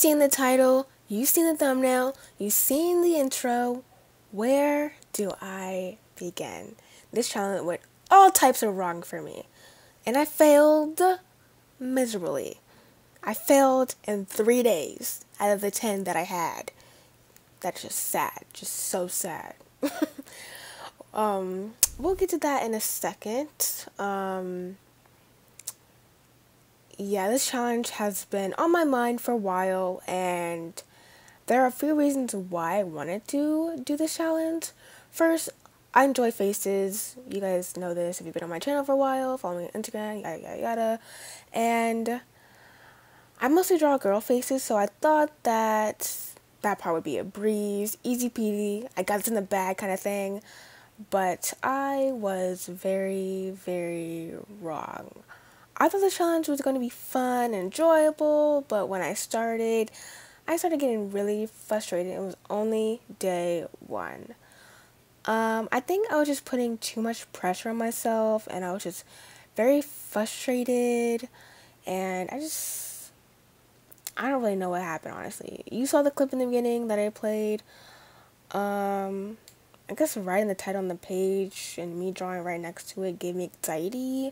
seen the title, you've seen the thumbnail, you've seen the intro. Where do I begin? This challenge went all types of wrong for me, and I failed miserably. I failed in 3 days out of the 10 that I had. That's just sad, just so sad. We'll get to that in a second. Yeah, this challenge has been on my mind for a while, and there are a few reasons why I wanted to do this challenge. First, I enjoy faces. You guys know this if you've been on my channel for a while, follow me on Instagram, yada yada yada. And I mostly draw girl faces, so I thought that part would be a breeze, easy peasy, I got this in the bag kind of thing. But I was very, very wrong. I thought the challenge was going to be fun and enjoyable, but when I started getting really frustrated. It was only day 1. I think I was just putting too much pressure on myself, and I was just very frustrated, and I don't really know what happened, honestly. You saw the clip in the beginning that I played. I guess writing the title on the page and me drawing right next to it gave me anxiety,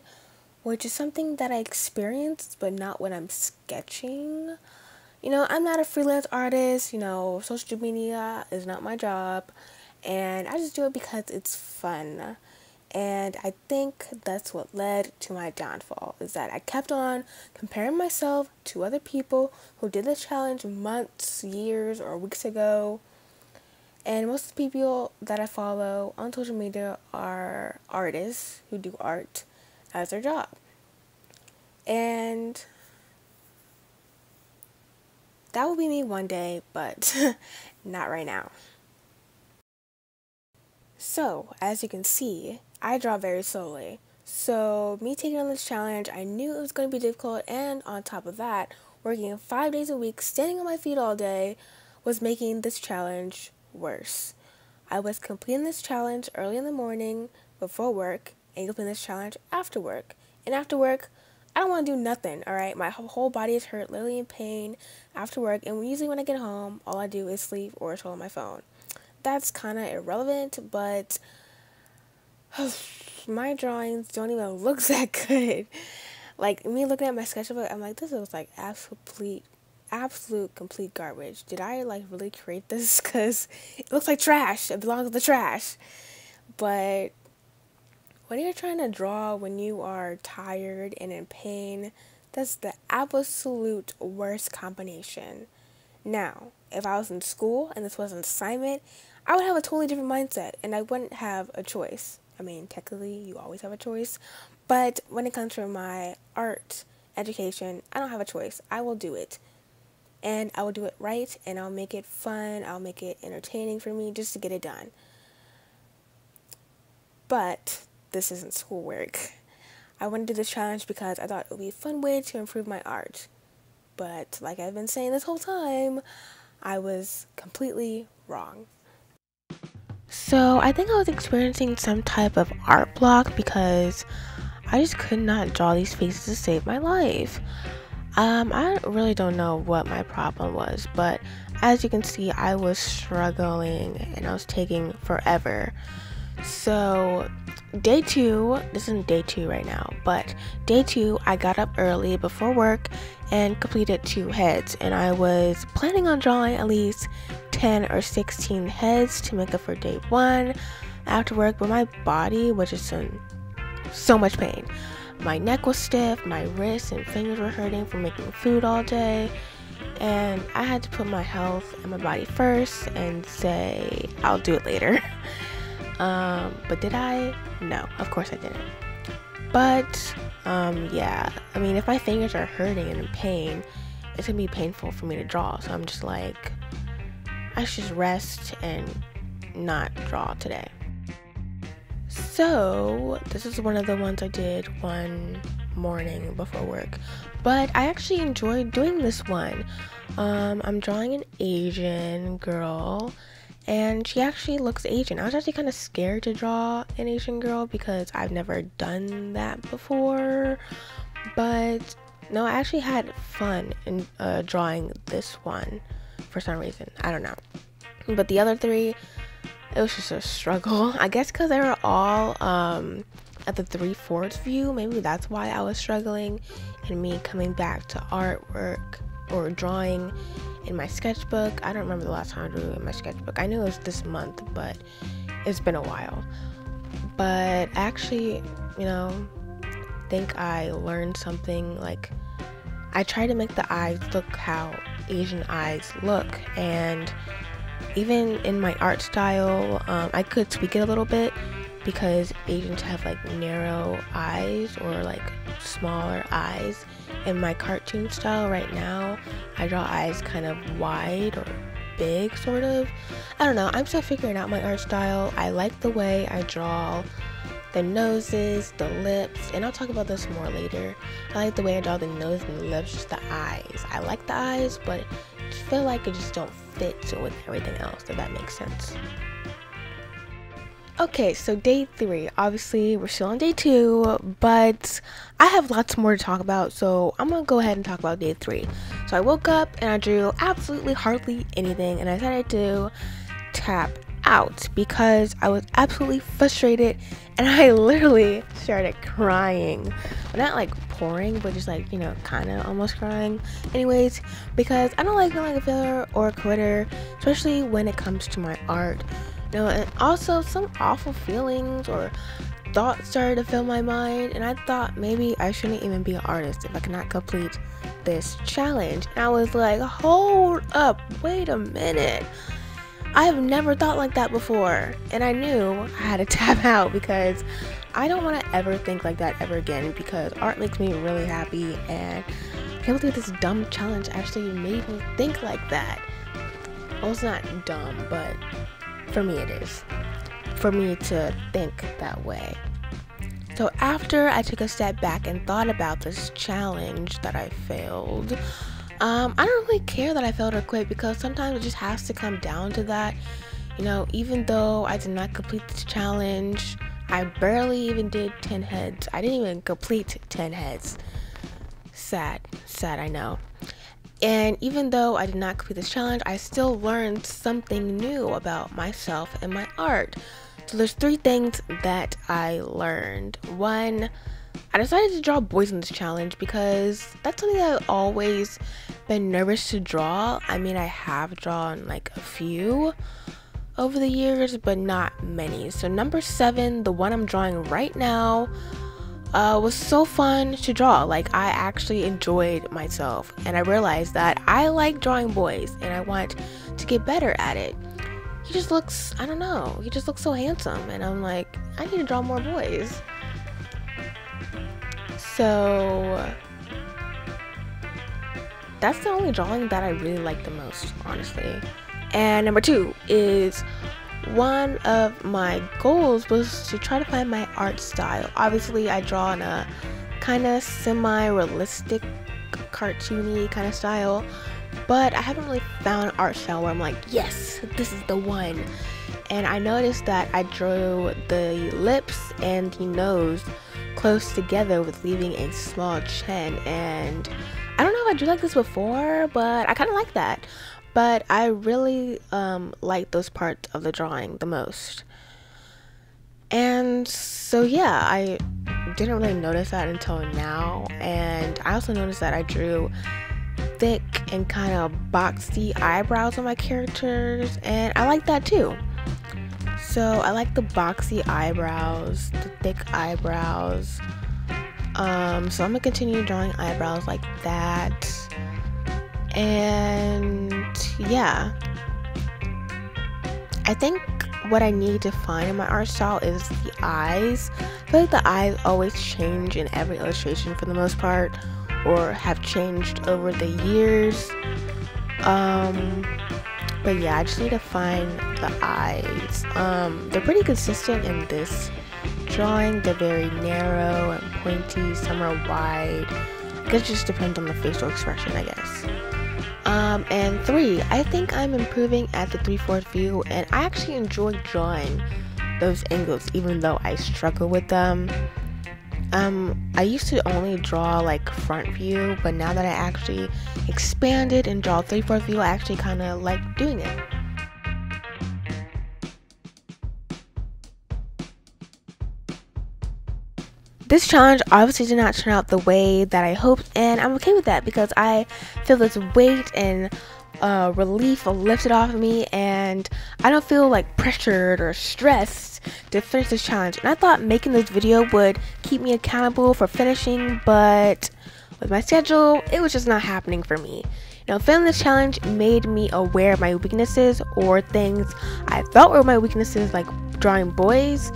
which is something that I experienced, but not when I'm sketching. You know, I'm not a freelance artist, social media is not my job, and I just do it because it's fun. And I think that's what led to my downfall, is that I kept on comparing myself to other people who did this challenge months, years, or weeks ago. And most of the people that I follow on social media are artists who do art as their job. And that will be me one day, but not right now. So, as you can see, I draw very slowly. So, me taking on this challenge, I knew it was going to be difficult, and on top of that, working 5 days a week, standing on my feet all day, was making this challenge worse. I was completing this challenge early in the morning before work, and completing this challenge after work. And after work, I don't want to do nothing, alright? My whole body is hurt, literally in pain after work, and usually when I get home, all I do is sleep or scroll on my phone. That's kind of irrelevant, but my drawings don't even look that good. Like, me looking at my sketchbook, I'm like, this looks like absolute complete garbage. Did I really create this? Because it looks like trash. It belongs to the trash. But when you're trying to draw when you are tired and in pain, that's the absolute worst combination. Now, if I was in school and this was an assignment, I would have a totally different mindset, and I wouldn't have a choice. I mean, technically, you always have a choice, but when it comes to my art education, I don't have a choice. I will do it, and I will do it right, and I'll make it fun, I'll make it entertaining for me just to get it done. But this isn't schoolwork. I wanted to do this challenge because I thought it would be a fun way to improve my art. But like I've been saying this whole time, I was completely wrong. So I think I was experiencing some type of art block because I just could not draw these faces to save my life. I really don't know what my problem was, but as you can see, I was struggling and I was taking forever. So day 2, this isn't day 2 right now, but day 2 I got up early before work and completed 2 heads, and I was planning on drawing at least 10 or 16 heads to make up for day 1 after work, but my body was just in so much pain. My neck was stiff, my wrists and fingers were hurting from making food all day, and I had to put my health and my body first and say I'll do it later. But did I? No, of course I didn't. But, yeah, I mean, if my fingers are hurting and in pain, it's gonna be painful for me to draw, so I'm just like, I should just rest and not draw today. So, this is one of the ones I did one morning before work, but I actually enjoyed doing this one. I'm drawing an Asian girl, and she actually looks Asian. I was actually kind of scared to draw an Asian girl because I've never done that before, but No, I actually had fun in drawing this one for some reason. I don't know. But the other three, it was just a struggle. I guess because they were all at the 3/4 view. Maybe that's why I was struggling. And me coming back to artwork or drawing in my sketchbook. I don't remember the last time I drew in my sketchbook. I knew it was this month, but it's been a while. But actually, think I learned something. Like, I try to make the eyes look how Asian eyes look, and even in my art style, I could tweak it a little bit because Asians have like narrow eyes or like smaller eyes. In my cartoon style right now, I draw eyes kind of wide or big, sort of. I don't know, I'm still figuring out my art style. I like the way I draw the noses, the lips, and I'll talk about this more later. I like the way I draw the nose and the lips, just the eyes. I like the eyes, but I feel like it just don't fit with everything else, if that makes sense. Okay, so day 3. Obviously, we're still on day 2, but I have lots more to talk about, so I'm gonna go ahead and talk about day 3. So I woke up and I drew absolutely hardly anything, and I decided to tap out because I was absolutely frustrated, and I literally started crying. Well, not like pouring, but just like, kind of almost crying. Anyways, because I don't like feeling like a failure or a quitter, especially when it comes to my art. And also some awful feelings or thoughts started to fill my mind, and I thought maybe I shouldn't even be an artist if I cannot complete this challenge. And I was like, hold up, wait a minute. I have never thought like that before, and I knew I had to tap out because I don't want to ever think like that ever again, because art makes me really happy, and I can't believe this dumb challenge actually made me think like that. Well, it's not dumb, but for me it is. For me to think that way. So after I took a step back and thought about this challenge that I failed, I don't really care that I failed or quit, because sometimes it just has to come down to that. Even though I did not complete this challenge, I barely even did 10 heads. I didn't even complete 10 heads. Sad, I know. And even though I did not complete this challenge, I still learned something new about myself and my art. So there's 3 things that I learned. 1, I decided to draw boys in this challenge because that's something that I've always been nervous to draw. I mean, I have drawn like a few over the years, but not many. So number 7, the one I'm drawing right now, was so fun to draw. Like, I actually enjoyed myself, and I realized that I like drawing boys and I want to get better at it. He just looks, I don't know, he just looks so handsome, and I'm like, I need to draw more boys. So that's the only drawing that I really like the most, honestly. And number 2 is, one of my goals was to try to find my art style. Obviously, I draw in a kind of semi-realistic, cartoony kind of style, but I haven't really found an art style where I'm like, yes, this is the one. And I noticed that I drew the lips and the nose close together with leaving a small chin, and I don't know if I drew like this before, but I kind of like that. But I really like those parts of the drawing the most. And so yeah, I didn't really notice that until now. And I also noticed that I drew thick and kind of boxy eyebrows on my characters, and I like that too. So I like the boxy eyebrows, the thick eyebrows. So I'm gonna continue drawing eyebrows like that. And yeah, I think what I need to find in my art style is the eyes. I feel like the eyes always change in every illustration for the most part, or have changed over the years. But yeah, I just need to find the eyes. They're pretty consistent in this drawing. They're very narrow and pointy, some are wide. I guess it just depends on the facial expression, I guess. And 3, I think I'm improving at the 3/4 view, and I actually enjoy drawing those angles even though I struggle with them. I used to only draw like front view, but now that I actually expanded and draw 3/4 view, I actually kind of like doing it. This challenge obviously did not turn out the way that I hoped, and I'm okay with that because I feel this weight and relief lifted off of me, and I don't feel like pressured or stressed to finish this challenge. And I thought making this video would keep me accountable for finishing, but with my schedule, it was just not happening for me. You know, filming this challenge made me aware of my weaknesses or things I thought were my weaknesses, like drawing boys.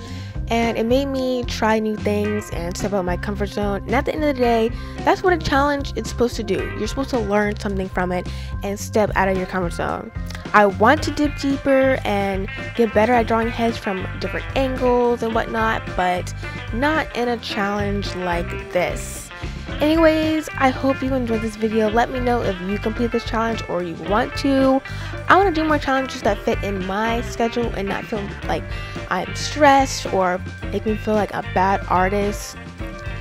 And it made me try new things and step out of my comfort zone. And at the end of the day, that's what a challenge is supposed to do. You're supposed to learn something from it and step out of your comfort zone. I want to dip deeper and get better at drawing heads from different angles and whatnot, but not in a challenge like this. Anyways, I hope you enjoyed this video. Let me know if you complete this challenge or you want to. I want to do more challenges that fit in my schedule and not feel like I'm stressed or make me feel like a bad artist.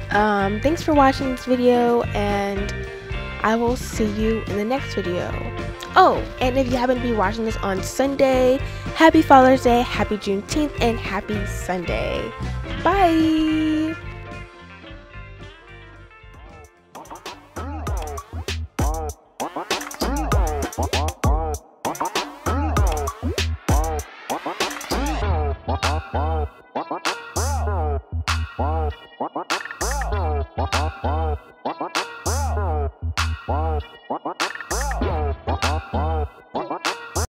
Thanks for watching this video, and I will see you in the next video. Oh, and if you happen to be watching this on Sunday, happy Father's Day, happy Juneteenth, and happy Sunday. Bye!